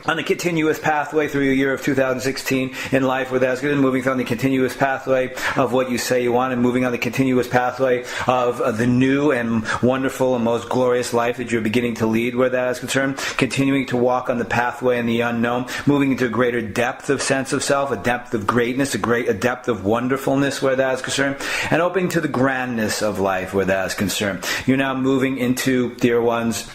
on the continuous pathway through your year of 2016 in life with as good, and moving on the continuous pathway of what you say you want, and moving on the continuous pathway of the new and wonderful and most glorious life that you're beginning to lead where that is concerned, continuing to walk on the pathway in the unknown, moving into a greater depth of sense of self, a depth of greatness, a depth of wonderfulness where that is concerned, and opening to the grandness of life where that is concerned. You're now moving into, dear ones,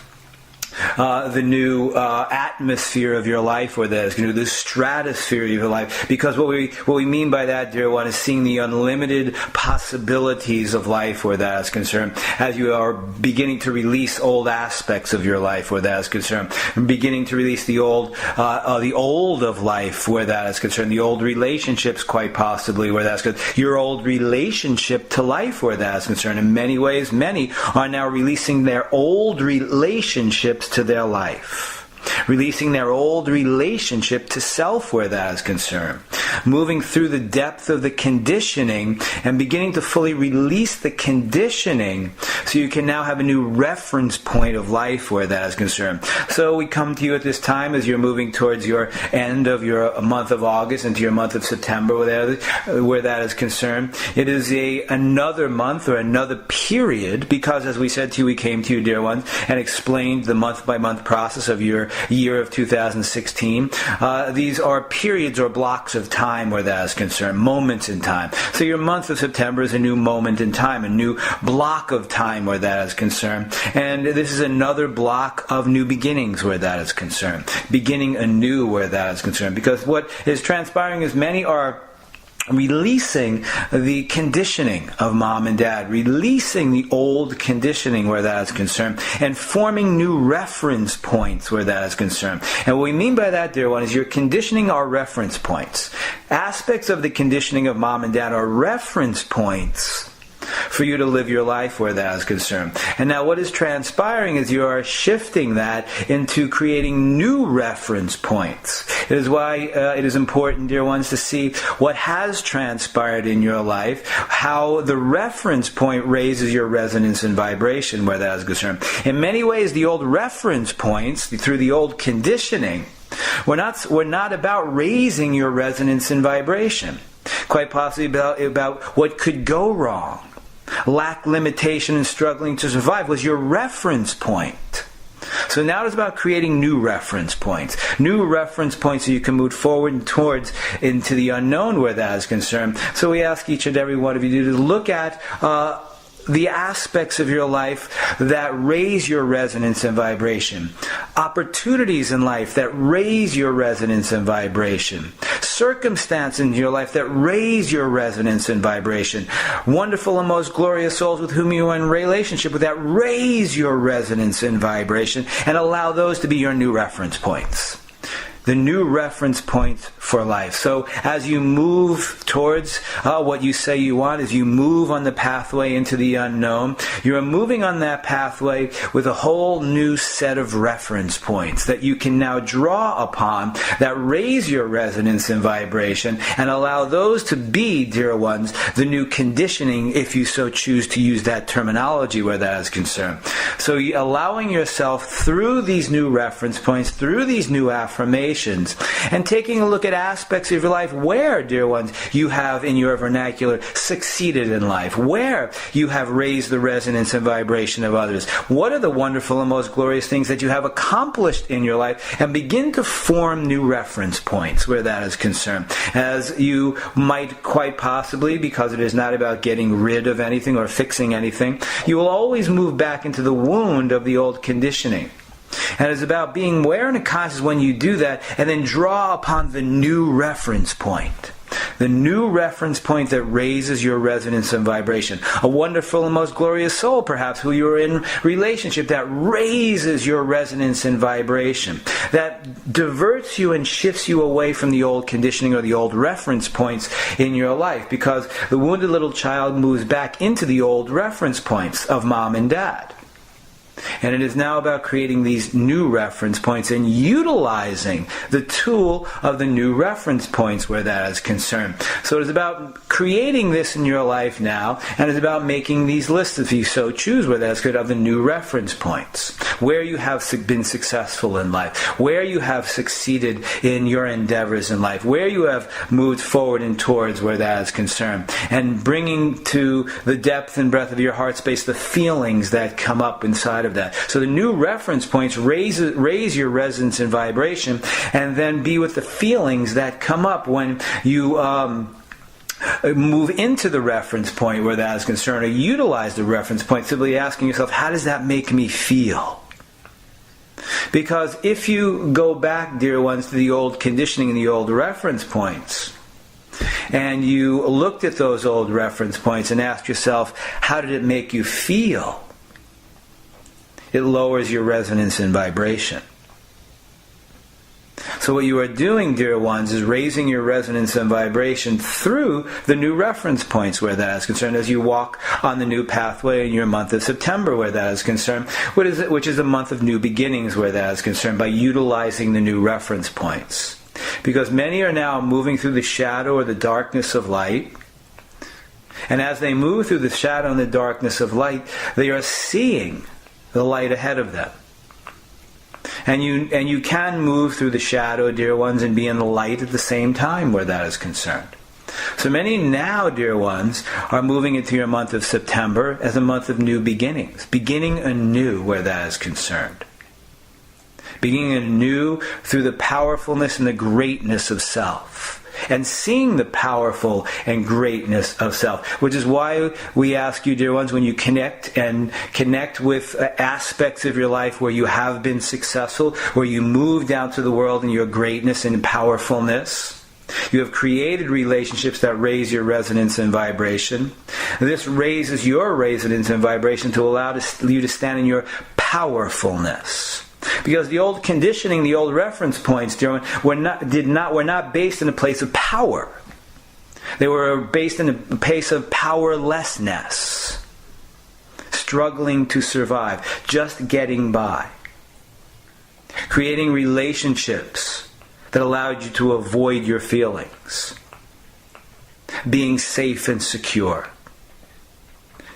the new atmosphere of your life, or the stratosphere of your life. Because what we mean by that, dear one, is seeing the unlimited possibilities of life where that is concerned. As you are beginning to release old aspects of your life where that is concerned, beginning to release the old of life where that is concerned, the old relationships quite possibly where that's concerned, your old relationship to life where that is concerned. In many ways, many are now releasing their old relationships to their life, releasing their old relationship to self where that is concerned, moving through the depth of the conditioning and beginning to fully release the conditioning so you can now have a new reference point of life where that is concerned. So we come to you at this time as you're moving towards your end of your month of August into your month of September where that is concerned. It is another month or another period, because as we said to you, we came to you, dear ones, and explained the month-by-month process of your year of 2016. These are periods or blocks of time where that is concerned, moments in time. So your month of September is a new moment in time, a new block of time where that is concerned. And this is another block of new beginnings where that is concerned, beginning anew where that is concerned. Because what is transpiring is many are releasing the conditioning of mom and dad, releasing the old conditioning where that is concerned, and forming new reference points where that is concerned. And what we mean by that, dear one, is you're conditioning our reference points. Aspects of the conditioning of mom and dad are reference points for you to live your life where that is concerned. And now what is transpiring is you are shifting that into creating new reference points. It is why it is important, dear ones, to see what has transpired in your life, how the reference point raises your resonance and vibration where that is concerned. In many ways, the old reference points, through the old conditioning, we're not about raising your resonance and vibration. Quite possibly about what could go wrong. Lack, limitation, and struggling to survive was your reference point. So now it's about creating new reference points. New reference points so you can move forward and towards into the unknown where that is concerned. So we ask each and every one of you to look at the aspects of your life that raise your resonance and vibration. Opportunities in life that raise your resonance and vibration. Circumstances in your life that raise your resonance and vibration. Wonderful and most glorious souls with whom you are in relationship with that raise your resonance and vibration, and allow those to be your new reference points. The new reference points for life. So as you move towards what you say you want, as you move on the pathway into the unknown, you're moving on that pathway with a whole new set of reference points that you can now draw upon that raise your resonance and vibration, and allow those to be, dear ones, the new conditioning, if you so choose to use that terminology where that is concerned. So allowing yourself through these new reference points, through these new affirmations, and taking a look at aspects of your life where, dear ones, you have, in your vernacular, succeeded in life, where you have raised the resonance and vibration of others. What are the wonderful and most glorious things that you have accomplished in your life, and begin to form new reference points where that is concerned. As you might quite possibly, because it is not about getting rid of anything or fixing anything, you will always move back into the wound of the old conditioning. And it's about being aware and conscious when you do that, and then draw upon the new reference point. The new reference point that raises your resonance and vibration. A wonderful and most glorious soul, perhaps, who you're in relationship, that raises your resonance and vibration. That diverts you and shifts you away from the old conditioning or the old reference points in your life. Because the wounded little child moves back into the old reference points of mom and dad. And it is now about creating these new reference points and utilizing the tool of the new reference points where that is concerned. So it is about creating this in your life now, and it's about making these lists, if you so choose, where that's good, of the new reference points. Where you have been successful in life, where you have succeeded in your endeavors in life, where you have moved forward and towards where that is concerned, and bringing to the depth and breadth of your heart space the feelings that come up inside of that. So the new reference points raise your resonance and vibration, and then be with the feelings that come up when you move into the reference point where that is concerned, or utilize the reference point, simply asking yourself, how does that make me feel? Because if you go back, dear ones, to the old conditioning and the old reference points, and you looked at those old reference points and asked yourself, how did it make you feel? It lowers your resonance and vibration. So what you are doing, dear ones, is raising your resonance and vibration through the new reference points where that is concerned, as you walk on the new pathway in your month of September where that is concerned, which is a month of new beginnings where that is concerned, by utilizing the new reference points. Because many are now moving through the shadow or the darkness of light, and as they move through the shadow and the darkness of light, they are seeing the light ahead of them. And you can move through the shadow, dear ones, and be in the light at the same time where that is concerned. So many now, dear ones, are moving into your month of September as a month of new beginnings. Beginning anew where that is concerned. Beginning anew through the powerfulness and the greatness of self. And seeing the powerful and greatness of self. Which is why we ask you, dear ones, when you connect with aspects of your life where you have been successful, where you moved out to the world in your greatness and powerfulness, you have created relationships that raise your resonance and vibration. This raises your resonance and vibration to allow you to stand in your powerfulness. Because the old conditioning, the old reference points, dear one, were not based in a place of power. They were based in a place of powerlessness. Struggling to survive. Just getting by. Creating relationships that allowed you to avoid your feelings. Being safe and secure.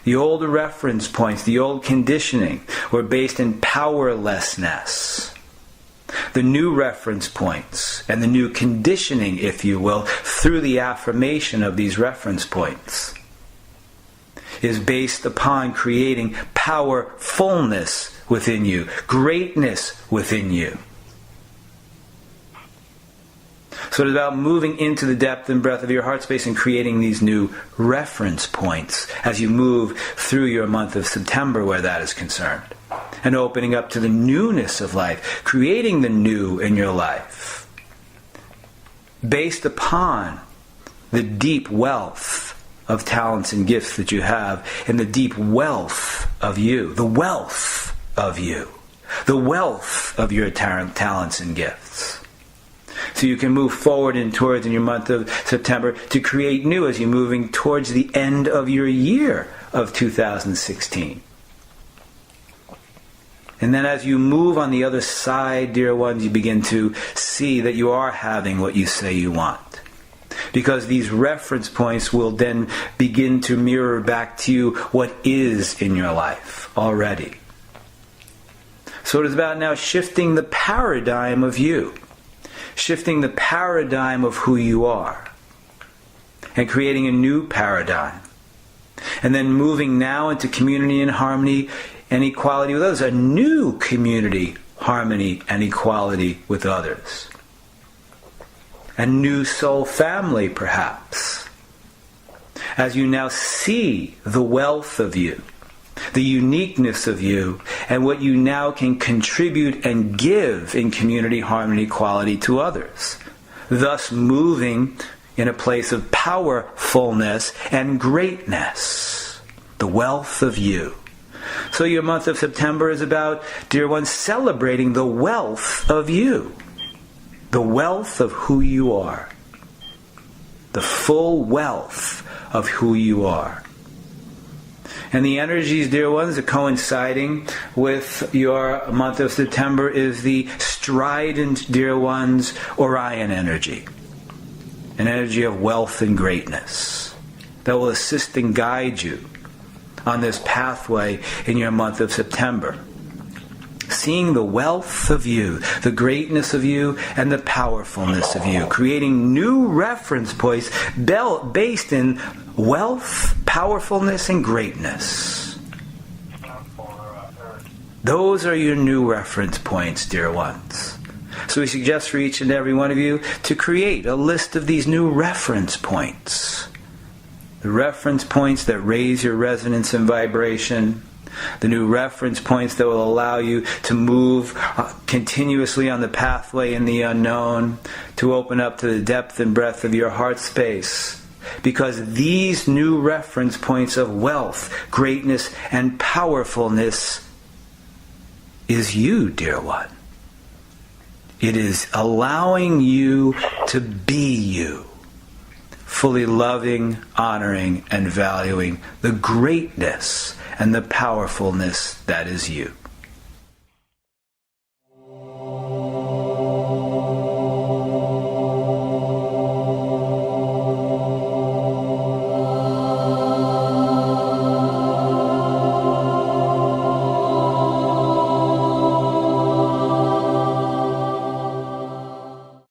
The old reference points, the old conditioning, were based in powerlessness. The new reference points and the new conditioning, if you will, through the affirmation of these reference points, is based upon creating powerfulness within you, greatness within you. So it's about moving into the depth and breadth of your heart space and creating these new reference points as you move through your month of September where that is concerned. And opening up to the newness of life, creating the new in your life. Based upon the deep wealth of talents and gifts that you have, and the deep wealth of you. The wealth of you. The wealth of your talents and gifts. So you can move forward and towards in your month of September to create new as you're moving towards the end of your year of 2016. And then as you move on the other side, dear ones, you begin to see that you are having what you say you want. Because these reference points will then begin to mirror back to you what is in your life already. So it is about now shifting the paradigm of you. Shifting the paradigm of who you are. And creating a new paradigm. And then moving now into community and harmony and equality with others. A new community, harmony, and equality with others. A new soul family, perhaps. As you now see the wealth of you. The uniqueness of you, and what you now can contribute and give in community, harmony, equality to others. Thus moving in a place of powerfulness and greatness. The wealth of you. So your month of September is about, dear ones, celebrating the wealth of you. The wealth of who you are. The full wealth of who you are. And the energies, dear ones, that coinciding with your month of September is the strident, dear ones, Orion energy. An energy of wealth and greatness that will assist and guide you on this pathway in your month of September. Seeing the wealth of you, the greatness of you, and the powerfulness of you. Creating new reference points based in wealth, powerfulness, and greatness. Those are your new reference points, dear ones. So we suggest for each and every one of you to create a list of these new reference points. The reference points that raise your resonance and vibration. The new reference points that will allow you to move continuously on the pathway in the unknown, to open up to the depth and breadth of your heart space. Because these new reference points of wealth, greatness, and powerfulness is you, dear one. It is allowing you to be you. Fully loving, honoring, and valuing the greatness and the powerfulness that is you.